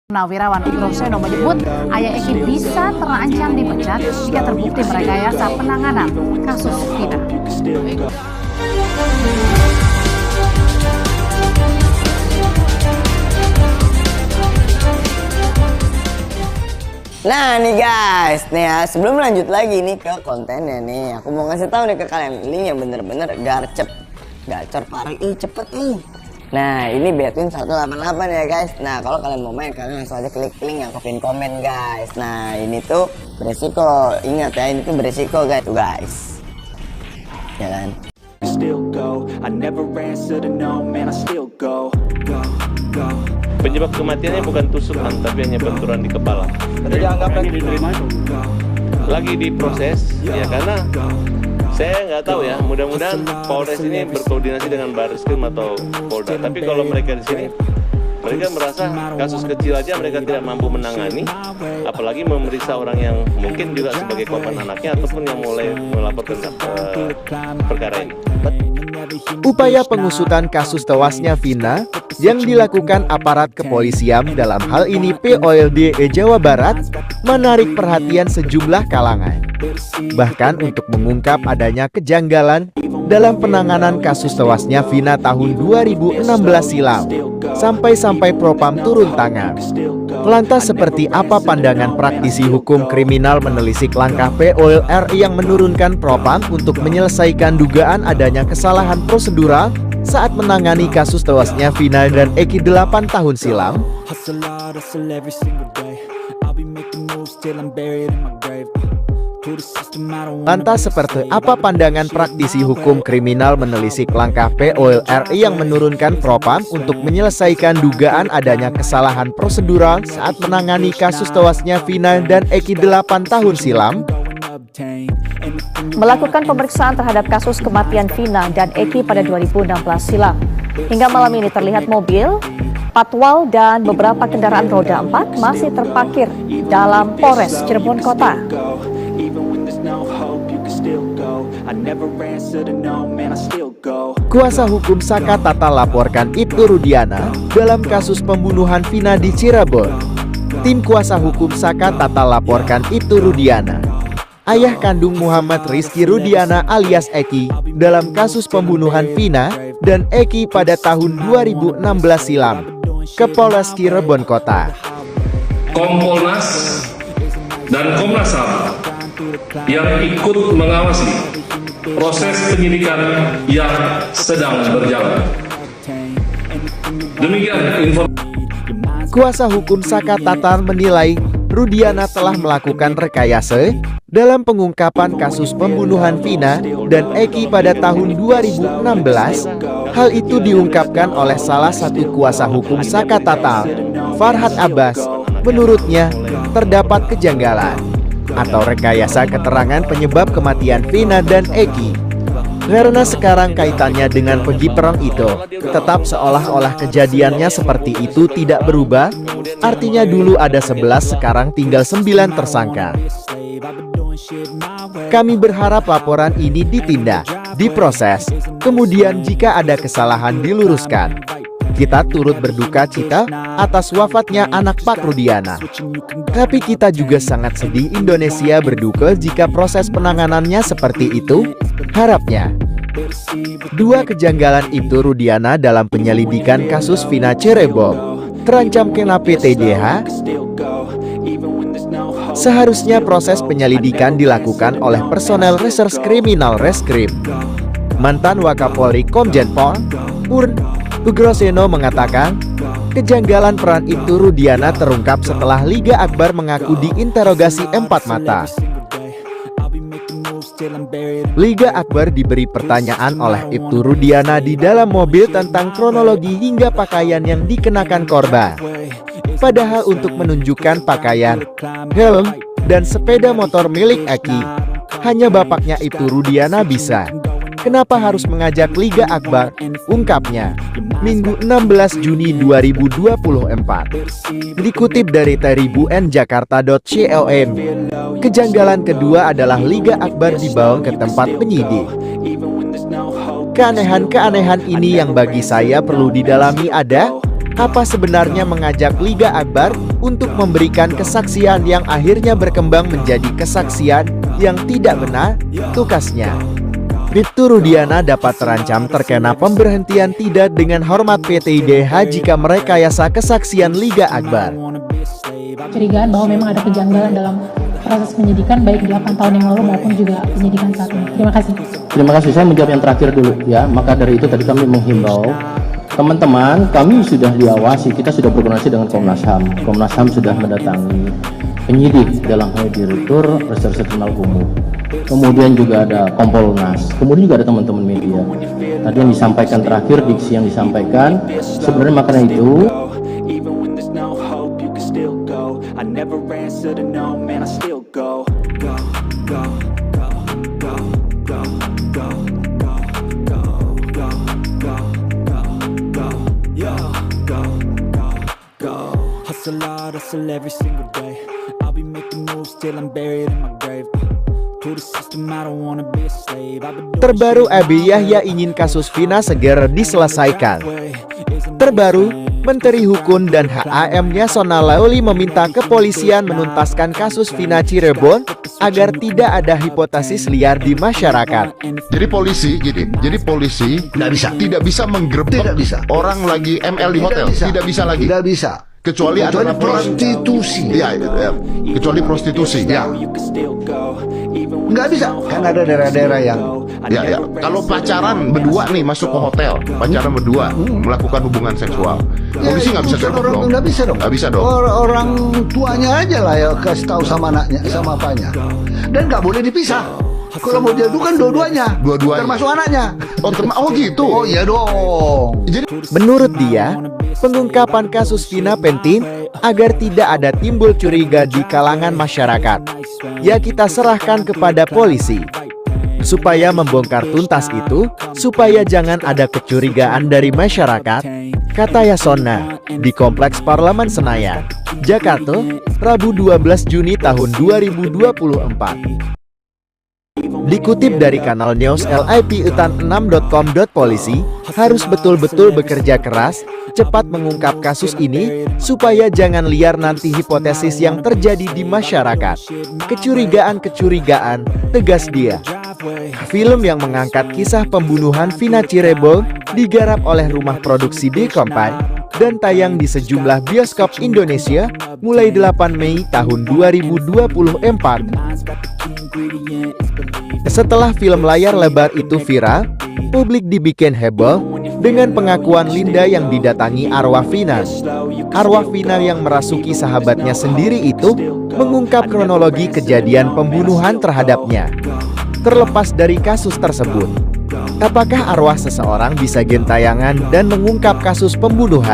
Purnawirawan Ugroseno menyebut ayah Eki bisa terancam dipecat jika terbukti merekayasa penanganan kasus Vina. Nah nih guys, nih ya, sebelum lanjut lagi nih ke kontennya nih, aku mau ngasih tahu nih ke kalian link yang bener-bener garcep, gacor parah, cepet nih. Nah ini Betwin 188 ya guys. Nah kalau kalian mau main, kalian langsung aja klik link yang aku pin komen guys. Nah ini tuh beresiko, ingat ya, ini tuh beresiko guys, tuh guys, ya kan. Penyebab kematiannya bukan tusukan, tapi hanya benturan di kepala. Lagi diproses, ya karena saya nggak tahu ya. Mudah-mudahan Polres ini berkoordinasi dengan Barreskrim atau Polda. Tapi kalau mereka di sini, mereka merasa kasus kecil aja mereka tidak mampu menangani, apalagi memeriksa orang yang mungkin juga sebagai korban anaknya ataupun yang mulai melaporkan perkara ini. Upaya pengusutan kasus tewasnya Vina yang dilakukan aparat kepolisian, dalam hal ini POLD Jawa Barat, menarik perhatian sejumlah kalangan. Bahkan untuk mengungkap adanya kejanggalan dalam penanganan kasus tewasnya Vina tahun 2016 silam, sampai Propam turun tangan. Lantas seperti apa pandangan praktisi hukum kriminal menelisik langkah POLRI yang menurunkan Propam untuk menyelesaikan dugaan adanya kesalahan prosedural saat menangani kasus tewasnya Vina dan Eki 8 tahun silam? Lantas seperti apa pandangan praktisi hukum kriminal menelisik langkah POLRI yang menurunkan Propam untuk menyelesaikan dugaan adanya kesalahan prosedural saat menangani kasus tewasnya Vina dan Eki 8 tahun silam? Melakukan pemeriksaan terhadap kasus kematian Vina dan Eki pada 2016 silam. Hingga malam ini terlihat mobil, patwal dan beberapa kendaraan roda 4 masih terparkir dalam Polres Cirebon Kota. Kuasa hukum Saka Tata laporkan Ibtu Rudiana dalam kasus pembunuhan Vina di Cirebon. Tim kuasa hukum Saka Tata laporkan Ibtu Rudiana, ayah kandung Muhammad Rizky Rudiana alias Eki, dalam kasus pembunuhan Vina dan Eki pada tahun 2016 silam ke Polres Cirebon Kota. Kompolnas dan Komnas HAM yang ikut mengawasi proses penyidikan yang sedang berjalan. Demikian informasi. Kuasa hukum Saka Tata menilai Rudiana telah melakukan rekayasa dalam pengungkapan kasus pembunuhan Vina dan Eki pada tahun 2016. Hal itu diungkapkan oleh salah satu kuasa hukum Saka Tata, Farhad Abbas. Menurutnya, terdapat kejanggalan atau rekayasa keterangan penyebab kematian Vina dan Eki. Karena sekarang kaitannya dengan pergi perang itu, tetap seolah-olah kejadiannya seperti itu tidak berubah. Artinya dulu ada 11, sekarang tinggal 9 tersangka. Kami berharap laporan ini ditindak, diproses, kemudian jika ada kesalahan diluruskan. Kita turut berduka cita atas wafatnya anak Pak Rudiana. Tapi kita juga sangat sedih Indonesia berduka jika proses penanganannya seperti itu. Harapnya dua kejanggalan itu Rudiana dalam penyelidikan kasus Vina Cirebon terancam kena PTDH. Seharusnya proses penyelidikan dilakukan oleh personel Reserse Kriminal Reskrim. Mantan Wakapolri Komjen Pol Ugroseno mengatakan, kejanggalan peran itu Rudiana terungkap setelah Liga Akbar mengaku diinterogasi 4 mata. Liga Akbar diberi pertanyaan oleh Ibtu Rudiana di dalam mobil tentang kronologi hingga pakaian yang dikenakan korban. Padahal untuk menunjukkan pakaian, helm, dan sepeda motor milik Eki, hanya bapaknya Ibtu Rudiana bisa. Kenapa harus mengajak Liga Akbar? Ungkapnya, Minggu 16 Juni 2024. Dikutip dari tribunjakarta.com, kejanggalan kedua adalah Liga Akbar dibawa ke tempat penyidik. Keanehan-keanehan ini yang bagi saya perlu didalami ada. apa sebenarnya mengajak Liga Akbar untuk memberikan kesaksian yang akhirnya berkembang menjadi kesaksian yang tidak benar, tukasnya. Bribtu Rudiana dapat terancam terkena pemberhentian tidak dengan hormat PTIDH jika merekayasa kesaksian Liga Akbar. Curigaan bahwa memang ada kejanggalan dalam proses penyidikan baik 8 tahun yang lalu maupun juga penyidikan saat ini. Terima kasih. Terima kasih. Saya menjawab yang terakhir dulu ya. Maka dari itu tadi kami menghimbau teman-teman, kami sudah diawasi, kita sudah berkoordinasi dengan Komnas HAM. Komnas HAM sudah mendatangi penyidik dalam hal Direktur Reserse Kriminal Umum. Kemudian juga ada Kompolnas, kemudian juga ada teman-teman media. Tadi yang disampaikan terakhir, diksi yang disampaikan, sebenarnya makanya itu hustle every single day. I'll be making moves till I'm buried in my grave. To the system, I don't wanna be a slave. Terbaru, Abi Yahya ingin kasus Vina segera diselesaikan. Terbaru, Menteri Hukum dan HAM Yasona Lauli meminta kepolisian menuntaskan kasus Vina Cirebon agar tidak ada hipotesis liar di masyarakat. Jadi polisi tidak bisa menggerebek orang lagi ML di hotel, tidak bisa. Kecuali ada prostitusi. Ya, kecuali prostitusi. Ya. Nggak bisa. Kan ada daerah-daerah yang ya. Kalau pacaran berdua nih masuk ke hotel, pacaran berdua melakukan hubungan seksual, polisi nggak bisa gerebek dong. Nggak bisa dong. Orang tuanya aja lah ya kasih tahu sama anaknya, sama apanya. Dan nggak boleh dipisah. Kalau mau jadu kan dua-duanya, termasuk anaknya. Oh gitu. Oh iya dong. Jadi menurut dia, pengungkapan kasus Vina penting agar tidak ada timbul curiga di kalangan masyarakat. Ya, kita serahkan kepada polisi supaya membongkar tuntas itu, supaya jangan ada kecurigaan dari masyarakat, kata Yasona di Kompleks Parlemen Senayan, Jakarta, Rabu 12 Juni tahun 2024. Dikutip dari kanal news liputan6.com. Polisi harus betul-betul bekerja keras, cepat mengungkap kasus ini, supaya jangan liar nanti hipotesis yang terjadi di masyarakat. Kecurigaan, tegas dia. Film yang mengangkat kisah pembunuhan Vina Cirebon digarap oleh rumah produksi Dekompai dan tayang di sejumlah bioskop Indonesia mulai 8 Mei tahun 2024. Setelah film layar lebar itu viral, publik dibikin heboh dengan pengakuan Linda yang didatangi arwah Vina. Arwah Vina yang merasuki sahabatnya sendiri itu mengungkap kronologi kejadian pembunuhan terhadapnya. Terlepas dari kasus tersebut, apakah arwah seseorang bisa gentayangan dan mengungkap kasus pembunuhan?